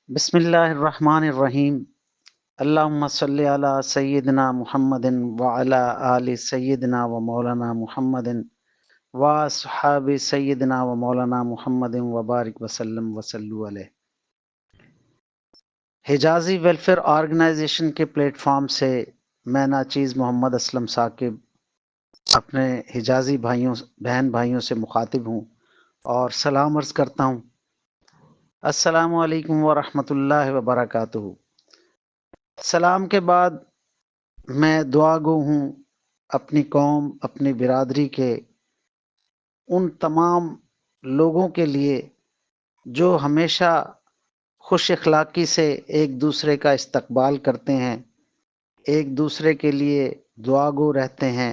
بسم اللہ الرحمن الرحیم۔ اللہم صلی علی سیدنا محمد وعلی آل سیدنا و مولانا محمد و صحاب سیدنا و مولانا محمد وبارک وسلم وصلو علیہ۔ حجازی ویلفیئر آرگنائزیشن کے پلیٹ فارم سے میں ناچیز محمد اسلم ثاقب اپنے حجازی بہن بھائیوں سے مخاطب ہوں اور سلام عرض کرتا ہوں، السلام علیکم ورحمۃ اللہ وبرکاتہ۔ سلام کے بعد میں دعا گو ہوں اپنی قوم، اپنی برادری کے ان تمام لوگوں کے لیے جو ہمیشہ خوش اخلاقی سے ایک دوسرے کا استقبال کرتے ہیں، ایک دوسرے کے لیے دعا گو رہتے ہیں،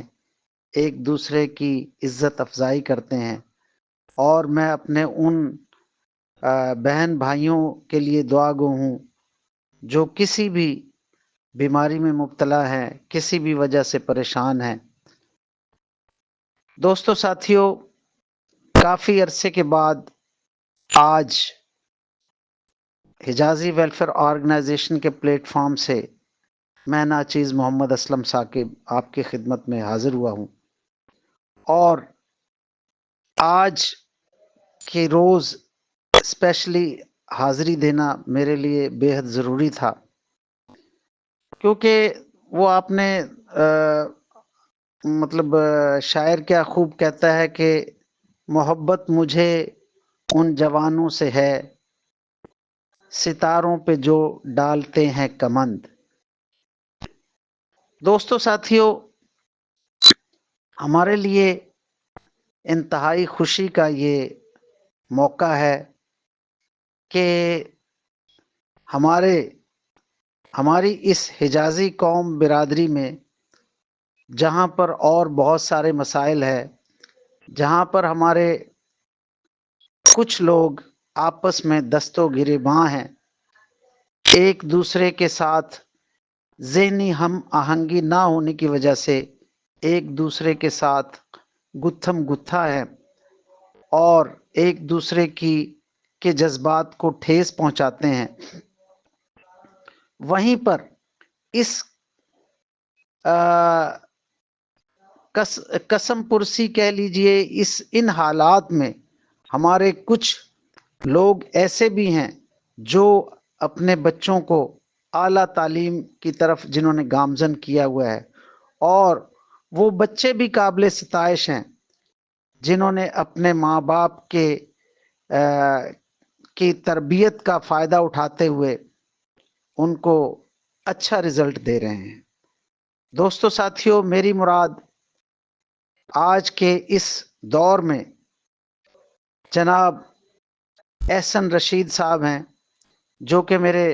ایک دوسرے کی عزت افزائی کرتے ہیں، اور میں اپنے ان بہن بھائیوں کے لیے دعا گو ہوں جو کسی بھی بیماری میں مبتلا ہیں، کسی بھی وجہ سے پریشان ہیں۔ دوستو ساتھیو، کافی عرصے کے بعد آج حجازی ویلفیئر آرگنائزیشن کے پلیٹ فارم سے میں ناچیز محمد اسلم ثاقب آپ کی خدمت میں حاضر ہوا ہوں، اور آج کے روز اسپیشلی حاضری دینا میرے لیے بے حد ضروری تھا، کیونکہ وہ آپ نے شاعر کیا خوب کہتا ہے کہ محبت مجھے ان جوانوں سے ہے، ستاروں پہ جو ڈالتے ہیں کمند۔ دوستو ساتھیو، ہمارے لیے انتہائی خوشی کا یہ موقع ہے کہ ہماری اس حجازی قوم برادری میں، جہاں پر اور بہت سارے مسائل ہیں، جہاں پر ہمارے کچھ لوگ آپس میں دست و گریباں ہیں، ایک دوسرے کے ساتھ ذہنی ہم آہنگی نہ ہونے کی وجہ سے ایک دوسرے کے ساتھ گتھم گتھا ہے اور ایک دوسرے کے جذبات کو ٹھیس پہنچاتے ہیں، وہیں پر اس قسم پرسی کہہ لیجئے، ان حالات میں ہمارے کچھ لوگ ایسے بھی ہیں جو اپنے بچوں کو اعلیٰ تعلیم کی طرف جنہوں نے گامزن کیا ہوا ہے، اور وہ بچے بھی قابل ستائش ہیں جنہوں نے اپنے ماں باپ کی تربیت کا فائدہ اٹھاتے ہوئے ان کو اچھا رزلٹ دے رہے ہیں۔ دوستو ساتھیو، میری مراد آج کے اس دور میں جناب احسن رشید صاحب ہیں، جو کہ میرے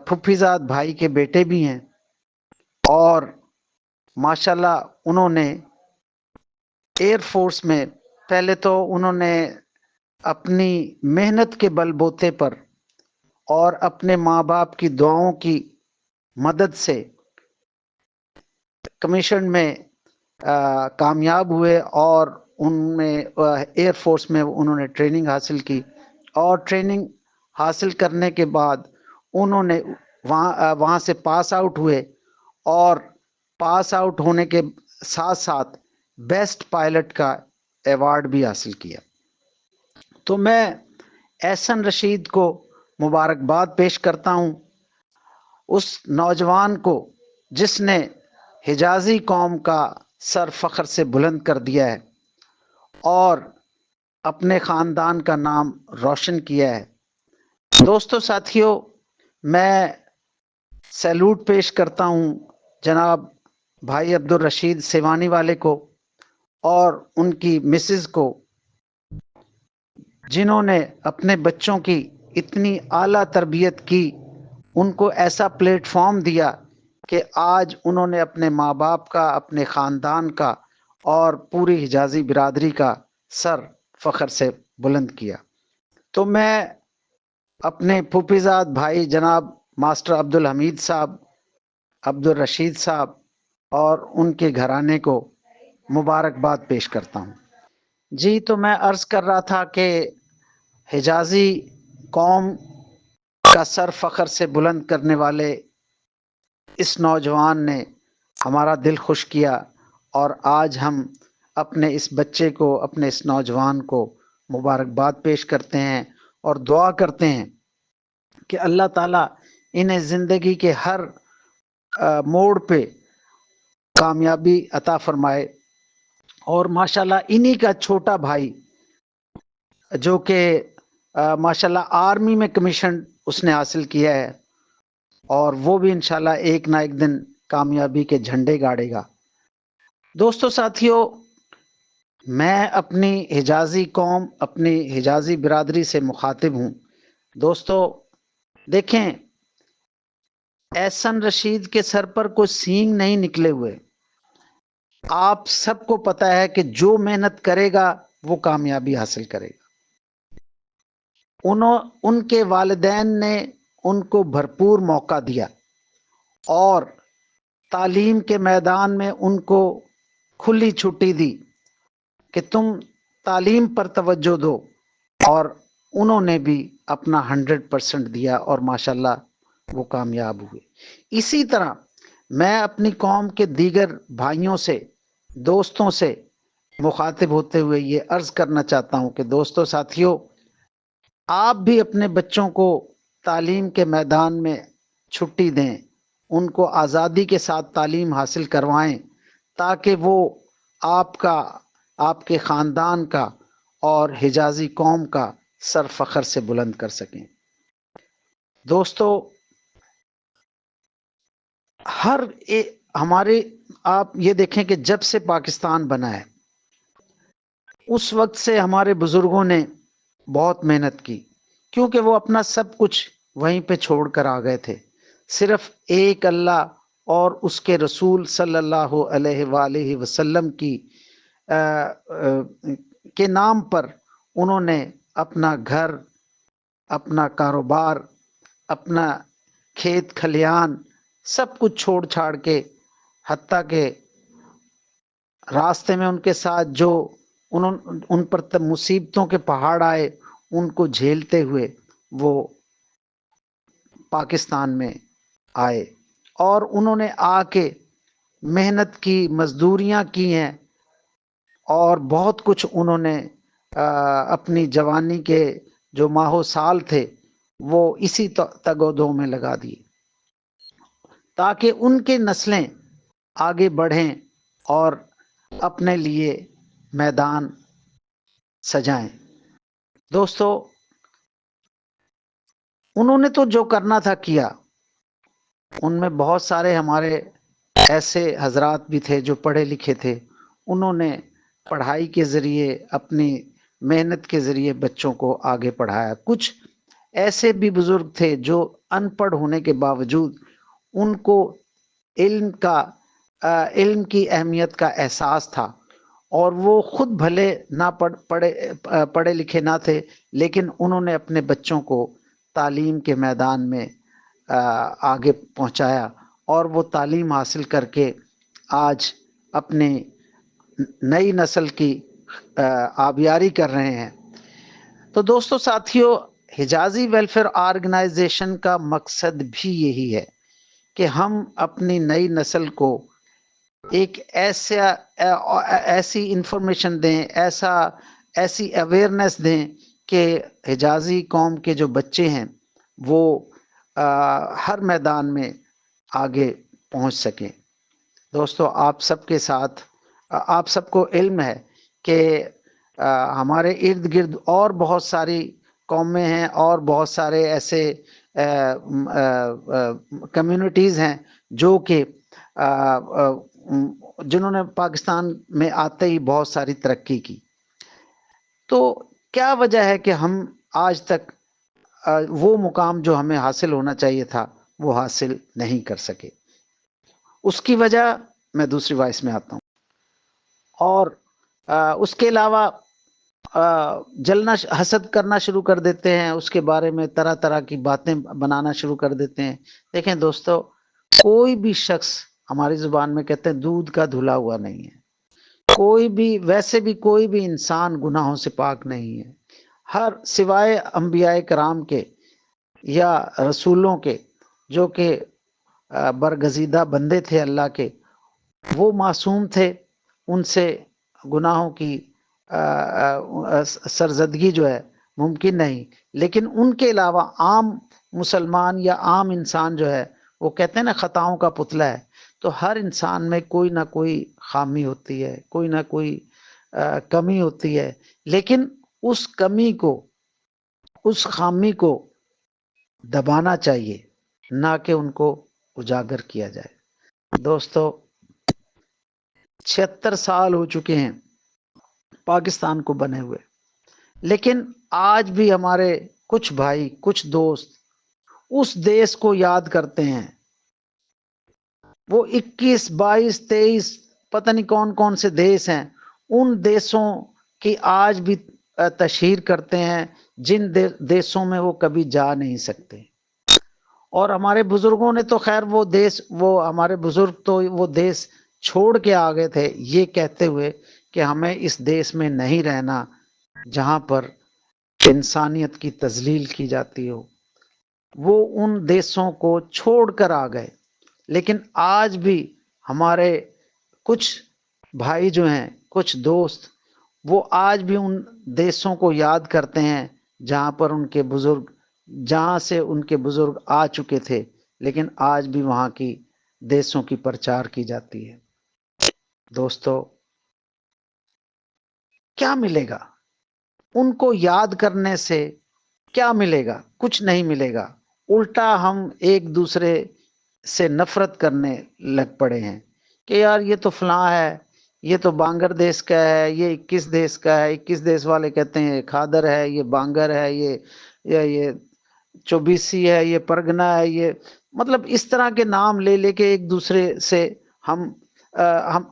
پھپھی زاد بھائی کے بیٹے بھی ہیں، اور ماشاءاللہ انہوں نے ایئر فورس میں پہلے تو انہوں نے اپنی محنت کے بل بوتے پر اور اپنے ماں باپ کی دعاؤں کی مدد سے کمیشن میں کامیاب ہوئے، اور ان میں ایئر فورس میں انہوں نے ٹریننگ حاصل کی، اور ٹریننگ حاصل کرنے کے بعد انہوں نے وہاں سے پاس آؤٹ ہوئے، اور پاس آؤٹ ہونے کے ساتھ ساتھ بیسٹ پائلٹ کا ایوارڈ بھی حاصل کیا۔ تو میں احسن رشید کو مبارکباد پیش کرتا ہوں، اس نوجوان کو جس نے حجازی قوم کا سر فخر سے بلند کر دیا ہے اور اپنے خاندان کا نام روشن کیا ہے۔ دوستو ساتھیو، میں سیلوٹ پیش کرتا ہوں جناب بھائی عبد الرشید سیوانی والے کو اور ان کی مسز کو، جنہوں نے اپنے بچوں کی اتنی اعلیٰ تربیت کی، ان کو ایسا پلیٹ فارم دیا کہ آج انہوں نے اپنے ماں باپ کا، اپنے خاندان کا اور پوری حجازی برادری کا سر فخر سے بلند کیا۔ تو میں اپنے پھوپھی زاد بھائی جناب ماسٹر عبد الحمید صاحب، عبد الرشید صاحب اور ان کے گھرانے کو مبارکباد پیش کرتا ہوں۔ جی، تو میں عرض کر رہا تھا کہ حجازی قوم کا سر فخر سے بلند کرنے والے اس نوجوان نے ہمارا دل خوش کیا، اور آج ہم اپنے اس بچے کو، اپنے اس نوجوان کو مبارکباد پیش کرتے ہیں اور دعا کرتے ہیں کہ اللہ تعالیٰ انہیں زندگی کے ہر موڑ پہ کامیابی عطا فرمائے۔ اور ماشاءاللہ انہی کا چھوٹا بھائی جو کہ ماشاءاللہ آرمی میں کمیشن اس نے حاصل کیا ہے، اور وہ بھی انشاءاللہ ایک نہ ایک دن کامیابی کے جھنڈے گاڑے گا۔ دوستو ساتھیو، میں اپنی حجازی قوم، اپنی حجازی برادری سے مخاطب ہوں۔ دوستو دیکھیں، احسن رشید کے سر پر کوئی سینگ نہیں نکلے ہوئے۔ آپ سب کو پتا ہے کہ جو محنت کرے گا وہ کامیابی حاصل کرے گا۔ ان کے والدین نے ان کو بھرپور موقع دیا اور تعلیم کے میدان میں ان کو کھلی چھٹی دی کہ تم تعلیم پر توجہ دو، اور انہوں نے بھی اپنا 100% دیا اور ماشاءاللہ وہ کامیاب ہوئے۔ اسی طرح میں اپنی قوم کے دیگر بھائیوں سے، دوستوں سے مخاطب ہوتے ہوئے یہ عرض کرنا چاہتا ہوں کہ دوستو ساتھیو، آپ بھی اپنے بچوں کو تعلیم کے میدان میں چھٹی دیں، ان کو آزادی کے ساتھ تعلیم حاصل کروائیں، تاکہ وہ آپ کا، آپ کے خاندان کا اور حجازی قوم کا سر فخر سے بلند کر سکیں۔ دوستو ہمارے، آپ یہ دیکھیں کہ جب سے پاکستان بنا ہے اس وقت سے ہمارے بزرگوں نے بہت محنت کی، کیونکہ وہ اپنا سب کچھ وہیں پہ چھوڑ کر آ گئے تھے۔ صرف ایک اللہ اور اس کے رسول صلی اللہ علیہ وآلہ وسلم کے نام پر انہوں نے اپنا گھر، اپنا کاروبار، اپنا کھیت کھلیان سب کچھ چھوڑ چھاڑ کے، حتیٰ کہ راستے میں ان کے ساتھ جو ان پر مصیبتوں کے پہاڑ آئے، ان کو جھیلتے ہوئے وہ پاکستان میں آئے، اور انہوں نے آ کے محنت کی، مزدوریاں کی ہیں، اور بہت کچھ انہوں نے اپنی جوانی کے جو ماہ و سال تھے وہ اسی تگ و دو میں لگا دیے، تاکہ ان کے نسلیں آگے بڑھیں اور اپنے لیے میدان سجائیں۔ دوستو انہوں نے تو جو کرنا تھا کیا۔ ان میں بہت سارے ہمارے ایسے حضرات بھی تھے جو پڑھے لکھے تھے، انہوں نے پڑھائی کے ذریعے، اپنی محنت کے ذریعے بچوں کو آگے پڑھایا۔ کچھ ایسے بھی بزرگ تھے جو ان پڑھ ہونے کے باوجود ان کو علم کی اہمیت کا احساس تھا، اور وہ خود بھلے نہ پڑھے لکھے نہ تھے، لیکن انہوں نے اپنے بچوں کو تعلیم کے میدان میں آگے پہنچایا، اور وہ تعلیم حاصل کر کے آج اپنی نئی نسل کی آبیاری کر رہے ہیں۔ تو دوستو ساتھیو، حجازی ویلفیئر آرگنائزیشن کا مقصد بھی یہی ہے کہ ہم اپنی نئی نسل کو ایک ایسی انفارمیشن دیں، ایسی اویئرنیس دیں کہ حجازی قوم کے جو بچے ہیں وہ ہر میدان میں آگے پہنچ سکیں۔ دوستو آپ سب کے ساتھ، آپ سب کو علم ہے کہ ہمارے ارد گرد اور بہت ساری قومیں ہیں اور بہت سارے ایسے کمیونٹیز ہیں جو کہ جنہوں نے پاکستان میں آتے ہی بہت ساری ترقی کی۔ تو کیا وجہ ہے کہ ہم آج تک وہ مقام جو ہمیں حاصل ہونا چاہیے تھا وہ حاصل نہیں کر سکے؟ اس کی وجہ میں دوسری وائس میں آتا ہوں۔ اور اس کے علاوہ جلنا، حسد کرنا شروع کر دیتے ہیں، اس کے بارے میں طرح طرح کی باتیں بنانا شروع کر دیتے ہیں۔ دیکھیں دوستو، کوئی بھی شخص، ہماری زبان میں کہتے ہیں، دودھ کا دھلا ہوا نہیں ہے۔ کوئی بھی، ویسے بھی کوئی بھی انسان گناہوں سے پاک نہیں ہے، ہر سوائے انبیاء کرام کے۔ یا رسولوں کے جو کہ برگزیدہ بندے تھے اللہ کے، وہ معصوم تھے، ان سے گناہوں کی سرزدگی جو ہے ممکن نہیں، لیکن ان کے علاوہ عام مسلمان یا عام انسان جو ہے، وہ کہتے ہیں نا خطاؤں کا پتلا ہے، تو ہر انسان میں کوئی نہ کوئی خامی ہوتی ہے، کوئی نہ کوئی کمی ہوتی ہے، لیکن اس کمی کو، اس خامی کو دبانا چاہیے، نہ کہ ان کو اجاگر کیا جائے۔ دوستو 76 سال ہو چکے ہیں پاکستان کو بنے ہوئے، لیکن آج بھی ہمارے کچھ بھائی، کچھ دوست اس دیس کو یاد کرتے ہیں۔ وہ 21 22 23 پتہ نہیں کون کون سے دیس ہیں، ان دیسوں کی آج بھی تشہیر کرتے ہیں جن دیسوں میں وہ کبھی جا نہیں سکتے۔ اور ہمارے بزرگوں نے تو خیر وہ دیس، وہ ہمارے بزرگ تو وہ دیس چھوڑ کے آ گئے تھے یہ کہتے ہوئے کہ ہمیں اس دیس میں نہیں رہنا جہاں پر انسانیت کی تذلیل کی جاتی ہو۔ وہ ان دیسوں کو چھوڑ کر آ گئے، لیکن آج بھی ہمارے کچھ بھائی جو ہیں، کچھ دوست، وہ آج بھی ان دیسوں کو یاد کرتے ہیں جہاں پر ان کے بزرگ، جہاں سے ان کے بزرگ آ چکے تھے، لیکن آج بھی وہاں کی دیسوں کی پرچار کی جاتی ہے۔ دوستو کیا ملے گا ان کو یاد کرنے سے؟ کیا ملے گا؟ کچھ نہیں ملے گا، الٹا ہم ایک دوسرے سے نفرت کرنے لگ پڑے ہیں کہ یار یہ تو فلاں ہے، یہ تو بانگر دیس کا ہے، یہ 21 دیس کا ہے، 21 دیس والے کہتے ہیں یہ کھادر ہے، یہ بانگر ہے، یہ چوبیسی ہے، یہ پرگنا ہے، یہ مطلب اس طرح کے نام لے لے کے ایک دوسرے سے ہم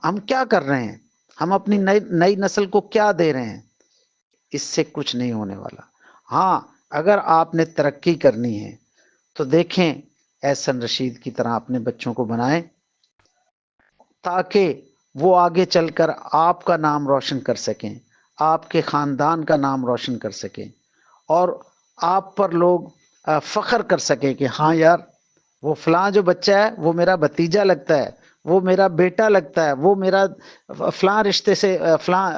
ہم کیا کر رہے ہیں؟ ہم اپنی نئی نسل کو کیا دے رہے ہیں؟ اس سے کچھ نہیں ہونے والا۔ ہاں اگر آپ نے ترقی کرنی ہے تو دیکھیں احسن رشید کی طرح اپنے بچوں کو بنائیں تاکہ وہ آگے چل کر آپ کا نام روشن کر سکیں، آپ کے خاندان کا نام روشن کر سکیں، اور آپ پر لوگ فخر کر سکیں کہ ہاں یار وہ فلاں جو بچہ ہے وہ میرا بھتیجا لگتا ہے، وہ میرا بیٹا لگتا ہے، وہ میرا فلاں رشتے سے فلاں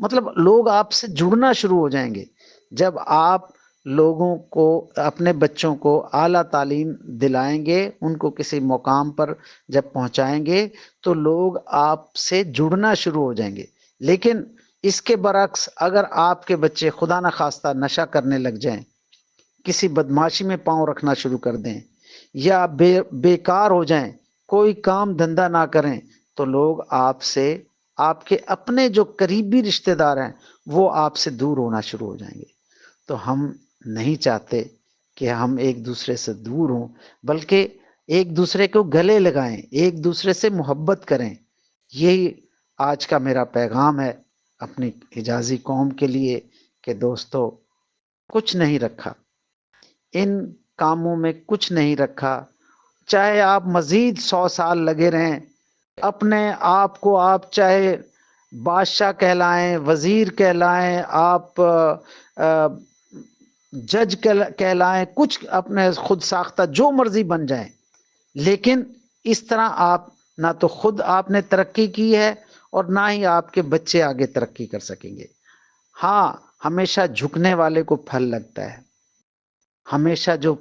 مطلب لوگ آپ سے جڑنا شروع ہو جائیں گے۔ جب آپ لوگوں کو، اپنے بچوں کو اعلیٰ تعلیم دلائیں گے، ان کو کسی مقام پر جب پہنچائیں گے تو لوگ آپ سے جڑنا شروع ہو جائیں گے۔ لیکن اس کے برعکس اگر آپ کے بچے خدا نخواستہ نشہ کرنے لگ جائیں، کسی بدماشی میں پاؤں رکھنا شروع کر دیں، یا بیکار ہو جائیں، کوئی کام دھندا نہ کریں، تو لوگ آپ سے، آپ کے اپنے جو قریبی رشتہ دار ہیں وہ آپ سے دور ہونا شروع ہو جائیں گے۔ تو ہم نہیں چاہتے کہ ہم ایک دوسرے سے دور ہوں، بلکہ ایک دوسرے کو گلے لگائیں، ایک دوسرے سے محبت کریں۔ یہی آج کا میرا پیغام ہے اپنی حجازی قوم کے لیے کہ دوستو کچھ نہیں رکھا، ان کاموں میں کچھ نہیں رکھا، چاہے آپ مزید 100 سال لگے رہیں، اپنے آپ کو آپ چاہے بادشاہ کہلائیں، وزیر کہلائیں، آپ جج کہلائیں، کچھ اپنے خود ساختہ جو مرضی بن جائیں، لیکن اس طرح آپ نہ تو خود آپ نے ترقی کی ہے اور نہ ہی آپ کے بچے آگے ترقی کر سکیں گے۔ ہاں ہمیشہ جھکنے والے کو پھل لگتا ہے، ہمیشہ جو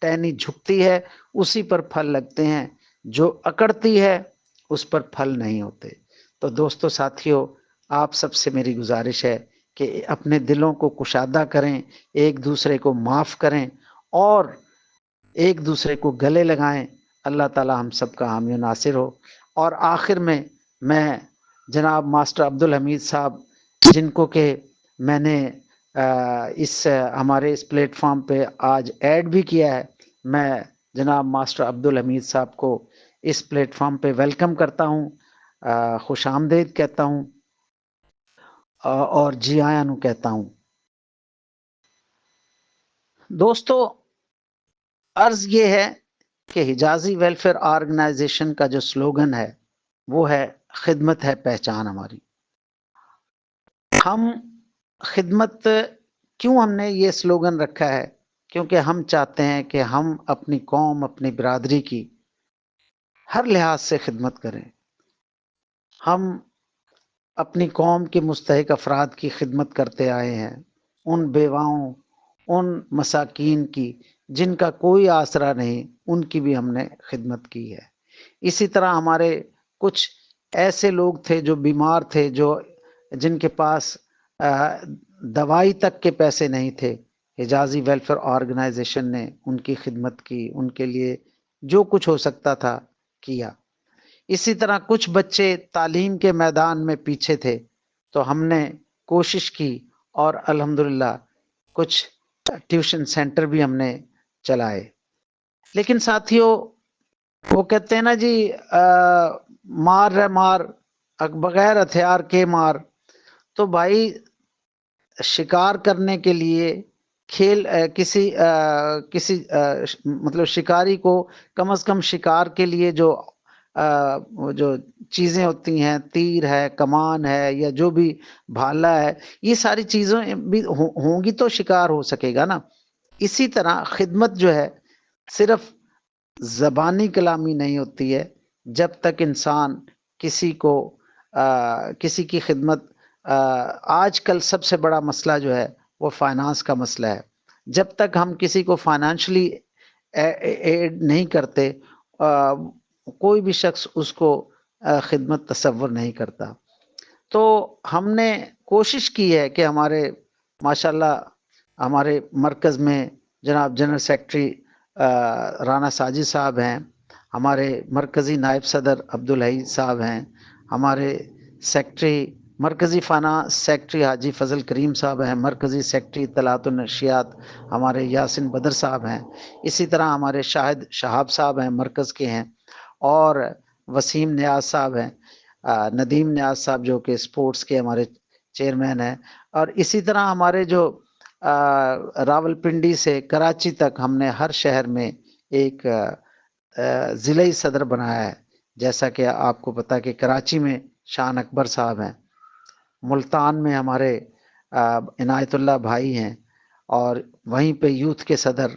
ٹہنی جھکتی ہے اسی پر پھل لگتے ہیں، جو اکڑتی ہے اس پر پھل نہیں ہوتے۔ تو دوستو ساتھیو، آپ سب سے میری گزارش ہے کہ اپنے دلوں کو کشادہ کریں، ایک دوسرے کو معاف کریں اور ایک دوسرے کو گلے لگائیں۔ اللہ تعالی ہم سب کا حامی و ناصر ہو۔ اور آخر میں جناب ماسٹر عبدالحمید صاحب، جن کو کہ میں نے اس ہمارے اس پلیٹ فارم پہ آج ایڈ بھی کیا ہے، میں جناب ماسٹر عبدالحمید صاحب کو اس پلیٹ فارم پہ ویلکم کرتا ہوں، خوش آمدید کہتا ہوں، اور جی آیاں نو کہتا ہوں۔ دوستو عرض یہ ہے کہ حجازی ویلفیئر آرگنائزیشن کا جو سلوگن ہے وہ ہے خدمت ہے پہچان ہماری۔ ہم خدمت، کیوں ہم نے یہ سلوگن رکھا ہے کیونکہ ہم چاہتے ہیں کہ ہم اپنی قوم، اپنی برادری کی ہر لحاظ سے خدمت کریں. ہم اپنی قوم کے مستحق افراد کی خدمت کرتے آئے ہیں، ان بیواؤں، ان مساکین کی جن کا کوئی آسرا نہیں، ان کی بھی ہم نے خدمت کی ہے. اسی طرح ہمارے کچھ ایسے لوگ تھے جو بیمار تھے، جن کے پاس دوائی تک کے پیسے نہیں تھے. حجازی ویلفیئر آرگنائزیشن نے ان کی خدمت کی، ان کے لیے جو کچھ ہو سکتا تھا کیا. اسی طرح کچھ بچے تعلیم کے میدان میں پیچھے تھے تو ہم نے کوشش کی اور الحمدللہ کچھ ٹیوشن سینٹر بھی ہم نے چلائے. لیکن ساتھیوں، وہ کہتے ہیں نا جی، مار رہ مار بغیر ہتھیار کے مار. تو بھائی، شکار کرنے کے لیے کسی مطلب شکاری کو کم از کم شکار کے لیے جو چیزیں ہوتی ہیں، تیر ہے، کمان ہے، یا جو بھی بھالا ہے، یہ ساری چیزیں بھی ہوں گی تو شکار ہو سکے گا نا. اسی طرح خدمت جو ہے صرف زبانی کلامی نہیں ہوتی ہے. جب تک انسان کسی کی خدمت، آج کل سب سے بڑا مسئلہ جو ہے وہ فائنانس کا مسئلہ ہے. جب تک ہم کسی کو فائنانشلی ایڈ نہیں کرتے، کوئی بھی شخص اس کو خدمت تصور نہیں کرتا. تو ہم نے کوشش کی ہے کہ ماشاءاللہ ہمارے مرکز میں جناب جنرل سیکرٹری رانا ساجد صاحب ہیں، ہمارے مرکزی نائب صدر عبدالحی صاحب ہیں، ہمارے مرکزی فائنانس سیکرٹری حاجی فضل کریم صاحب ہیں، مرکزی سیکرٹری اطلاعات و نشریات ہمارے یاسین بدر صاحب ہیں. اسی طرح ہمارے شاہد شہاب صاحب ہیں، مرکز کے ہیں، اور وسیم نیاز صاحب ہیں، ندیم نیاز صاحب جو کہ سپورٹس کے ہمارے چیئرمین ہیں. اور اسی طرح ہمارے جو راول پنڈی سے کراچی تک ہم نے ہر شہر میں ایک ضلعی صدر بنایا ہے. جیسا کہ آپ کو پتا کہ کراچی میں شان اکبر صاحب ہیں، ملتان میں ہمارے عنایت اللہ بھائی ہیں، اور وہیں پہ یوتھ کے صدر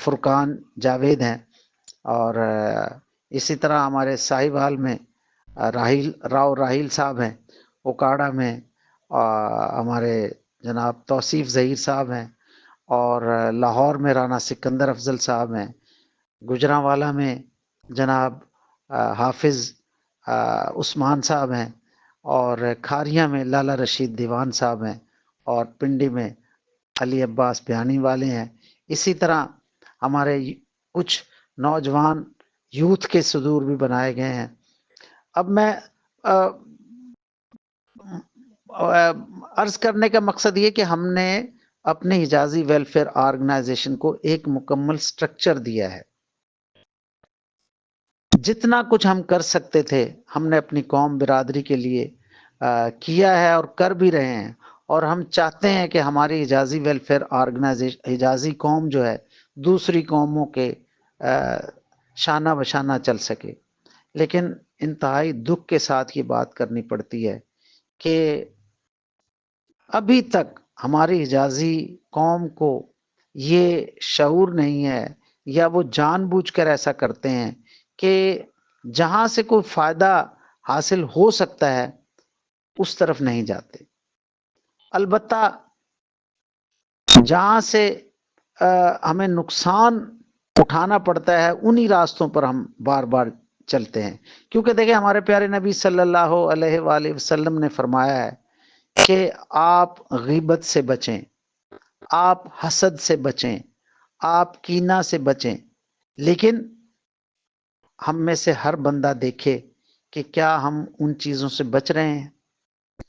فرقان جاوید ہیں. اور اسی طرح ہمارے ساہیوال میں راہیل صاحب ہیں. اوکاڑا میں ہمارے جناب توصیف ظہیر صاحب ہیں، اور لاہور میں رانا سکندر افضل صاحب ہیں. گجرانوالہ میں جناب حافظ عثمان صاحب ہیں، اور کھاریاں میں لالا رشید دیوان صاحب ہیں، اور پنڈی میں علی عباس بیانی والے ہیں. اسی طرح ہمارے کچھ نوجوان یوتھ کے صدور بھی بنائے گئے ہیں. اب میں عرض کرنے کا مقصد یہ کہ ہم نے اپنے حجازی ویلفیئر آرگنائزیشن کو ایک مکمل سٹرکچر دیا ہے. جتنا کچھ ہم کر سکتے تھے ہم نے اپنی قوم برادری کے لیے کیا ہے اور کر بھی رہے ہیں. اور ہم چاہتے ہیں کہ ہماری حجازی ویلفیئر آرگنائزیشن، حجازی قوم جو ہے، دوسری قوموں کے شانہ بشانہ چل سکے. لیکن انتہائی دکھ کے ساتھ یہ بات کرنی پڑتی ہے کہ ابھی تک ہماری حجازی قوم کو یہ شعور نہیں ہے، یا وہ جان بوجھ کر ایسا کرتے ہیں کہ جہاں سے کوئی فائدہ حاصل ہو سکتا ہے اس طرف نہیں جاتے. البتہ جہاں سے ہمیں نقصان اٹھانا پڑتا ہے انہی راستوں پر ہم بار بار چلتے ہیں. کیونکہ دیکھیں، ہمارے پیارے نبی صلی اللہ علیہ وآلہ وسلم نے فرمایا ہے کہ آپ غیبت سے بچیں، آپ حسد سے بچیں، آپ کینہ سے بچیں. لیکن ہم میں سے ہر بندہ دیکھے کہ کیا ہم ان چیزوں سے بچ رہے ہیں؟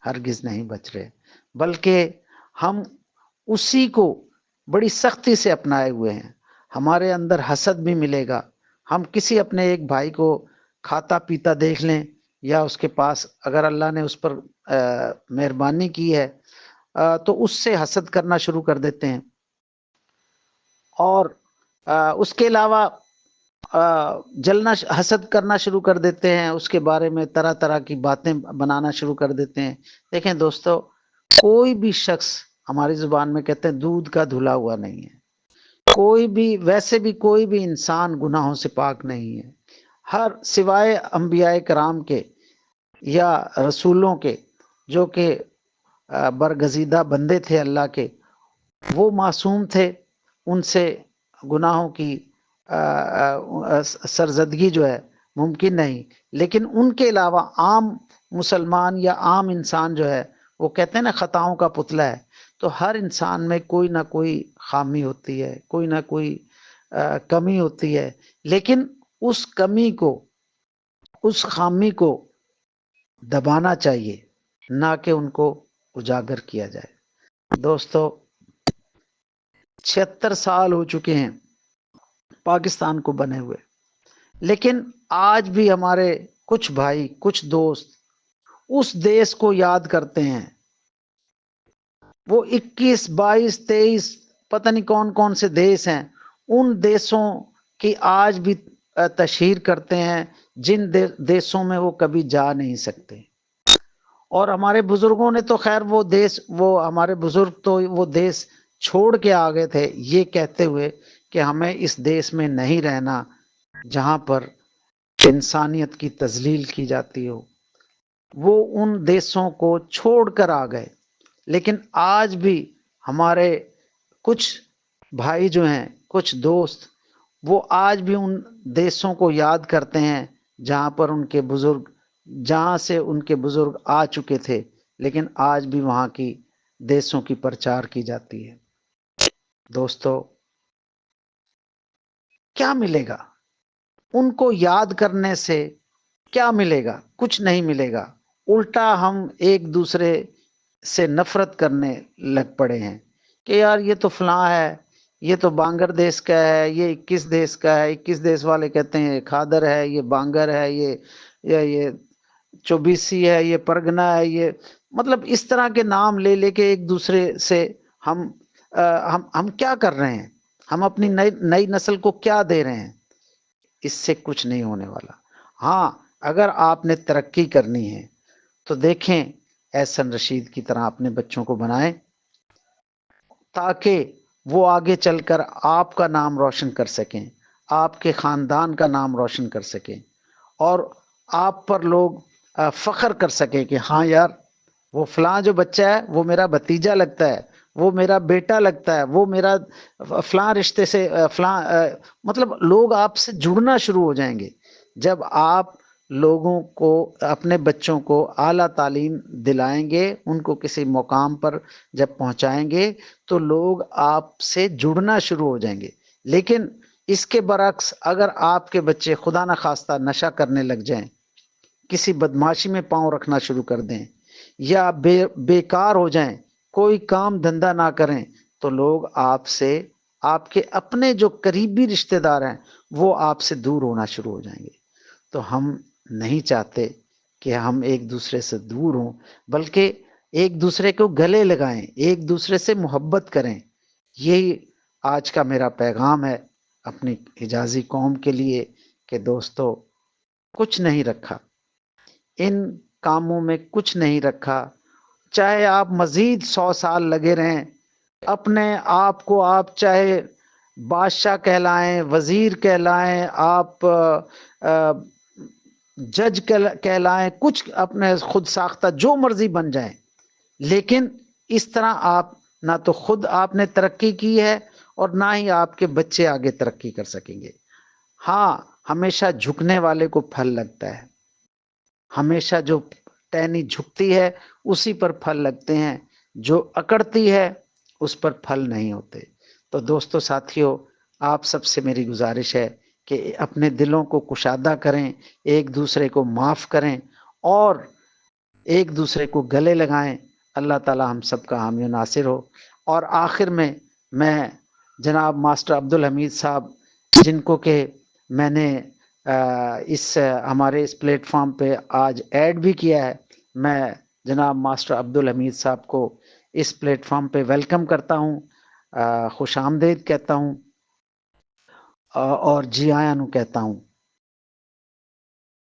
ہرگز نہیں بچ رہے، بلکہ ہم اسی کو بڑی سختی سے اپنائے ہوئے ہیں. ہمارے اندر حسد بھی ملے گا. ہم کسی اپنے ایک بھائی کو کھاتا پیتا دیکھ لیں، یا اس کے پاس اگر اللہ نے اس پر مہربانی کی ہے تو اس سے حسد کرنا شروع کر دیتے ہیں. اور اس کے علاوہ جلنا، حسد کرنا شروع کر دیتے ہیں، اس کے بارے میں طرح طرح کی باتیں بنانا شروع کر دیتے ہیں. دیکھیں دوستو، کوئی بھی شخص، ہماری زبان میں کہتے ہیں، دودھ کا دھلا ہوا نہیں ہے. کوئی بھی ویسے بھی کوئی بھی انسان گناہوں سے پاک نہیں ہے، ہر سوائے انبیاء کرام کے یا رسولوں کے جو کہ برگزیدہ بندے تھے اللہ کے، وہ معصوم تھے، ان سے گناہوں کی سرزدگی جو ہے ممکن نہیں، لیکن ان کے علاوہ عام مسلمان یا عام انسان جو ہے وہ کہتے ہیں نا خطاؤں کا پتلا ہے، تو ہر انسان میں کوئی نہ کوئی خامی ہوتی ہے، کوئی نہ کوئی کمی ہوتی ہے، لیکن اس کمی کو، اس خامی کو دبانا چاہیے، نہ کہ ان کو اجاگر کیا جائے۔ دوستو 76 سال ہو چکے ہیں پاکستان کو بنے ہوئے، لیکن آج بھی ہمارے کچھ بھائی، کچھ دوست اس دیس کو یاد کرتے ہیں۔ وہ 21 22 23 پتہ نہیں کون کون سے دیس ہیں، ان دیسوں کی آج بھی تشہیر کرتے ہیں جن دیسوں میں وہ کبھی جا نہیں سکتے۔ اور ہمارے بزرگوں نے تو خیر وہ ہمارے بزرگ تو وہ دیس چھوڑ کے آ گئے تھے یہ کہتے ہوئے کہ ہمیں اس دیس میں نہیں رہنا جہاں پر انسانیت کی تذلیل کی جاتی ہو، وہ ان دیسوں کو چھوڑ کر آ گئے۔ لیکن آج بھی ہمارے کچھ بھائی جو ہیں، کچھ دوست، وہ آج بھی ان دیسوں کو یاد کرتے ہیں جہاں پر ان کے بزرگ، جہاں سے ان کے بزرگ آ چکے تھے، لیکن آج بھی وہاں کی دیسوں کی پرچار کی جاتی ہے۔ دوستو کیا ملے گا ان کو یاد کرنے سے؟ کیا ملے گا؟ کچھ نہیں ملے گا، الٹا ہم ایک دوسرے سے نفرت کرنے لگ پڑے ہیں کہ یار یہ تو فلاں ہے، یہ تو بانگر دیس کا ہے، یہ 21 دیس کا ہے، 21 دیس والے کہتے ہیں یہ کھادر ہے، یہ بانگر ہے، یہ چوبیسی ہے، یہ پرگنا ہے، یہ مطلب اس طرح کے نام لے لے کے ایک دوسرے سے ہم کیا کر رہے ہیں؟ ہم اپنی نئی نسل کو کیا دے رہے ہیں؟ اس سے کچھ نہیں ہونے والا۔ ہاں اگر آپ نے ترقی کرنی ہے تو دیکھیں احسن رشید کی طرح اپنے بچوں کو بنائیں تاکہ وہ آگے چل کر آپ کا نام روشن کر سکیں، آپ کے خاندان کا نام روشن کر سکیں، اور آپ پر لوگ فخر کر سکیں کہ ہاں یار وہ فلاں جو بچہ ہے وہ میرا بھتیجا لگتا ہے، وہ میرا بیٹا لگتا ہے، وہ میرا فلاں رشتے سے فلاں مطلب لوگ آپ سے جڑنا شروع ہو جائیں گے۔ جب آپ لوگوں کو، اپنے بچوں کو اعلیٰ تعلیم دلائیں گے، ان کو کسی مقام پر جب پہنچائیں گے تو لوگ آپ سے جڑنا شروع ہو جائیں گے۔ لیکن اس کے برعکس اگر آپ کے بچے خدا نخواستہ نشہ کرنے لگ جائیں، کسی بدماشی میں پاؤں رکھنا شروع کر دیں، یا بیکار ہو جائیں، کوئی کام دھندہ نہ کریں، تو لوگ آپ سے، آپ کے اپنے جو قریبی رشتہ دار ہیں وہ آپ سے دور ہونا شروع ہو جائیں گے۔ تو ہم نہیں چاہتے کہ ہم ایک دوسرے سے دور ہوں، بلکہ ایک دوسرے کو گلے لگائیں، ایک دوسرے سے محبت کریں۔ یہی آج کا میرا پیغام ہے اپنی حجازی قوم کے لیے کہ دوستو کچھ نہیں رکھا، ان کاموں میں کچھ نہیں رکھا، چاہے آپ مزید 100 سال لگے رہیں، اپنے آپ کو آپ چاہے بادشاہ کہلائیں، وزیر کہلائیں، آپ جج کہلائیں، کچھ اپنے خود ساختہ جو مرضی بن جائیں، لیکن اس طرح آپ نہ تو خود آپ نے ترقی کی ہے اور نہ ہی آپ کے بچے آگے ترقی کر سکیں گے۔ ہاں ہمیشہ جھکنے والے کو پھل لگتا ہے، ہمیشہ جو ٹہنی جھکتی ہے اسی پر پھل لگتے ہیں، جو اکڑتی ہے اس پر پھل نہیں ہوتے۔ تو دوستو ساتھیو، آپ سب سے میری گزارش ہے کہ اپنے دلوں کو کشادہ کریں، ایک دوسرے کو معاف کریں اور ایک دوسرے کو گلے لگائیں۔ اللہ تعالی ہم سب کا حامی و ناصر ہو۔ اور آخر میں جناب ماسٹر عبدالحمید صاحب، جن کو کہ میں نے اس ہمارے اس پلیٹ فارم پہ آج ایڈ بھی کیا ہے، میں جناب ماسٹر عبدالحمید صاحب کو اس پلیٹ فارم پہ ویلکم کرتا ہوں، خوش آمدید کہتا ہوں، اور جی آیاں نو کہتا ہوں۔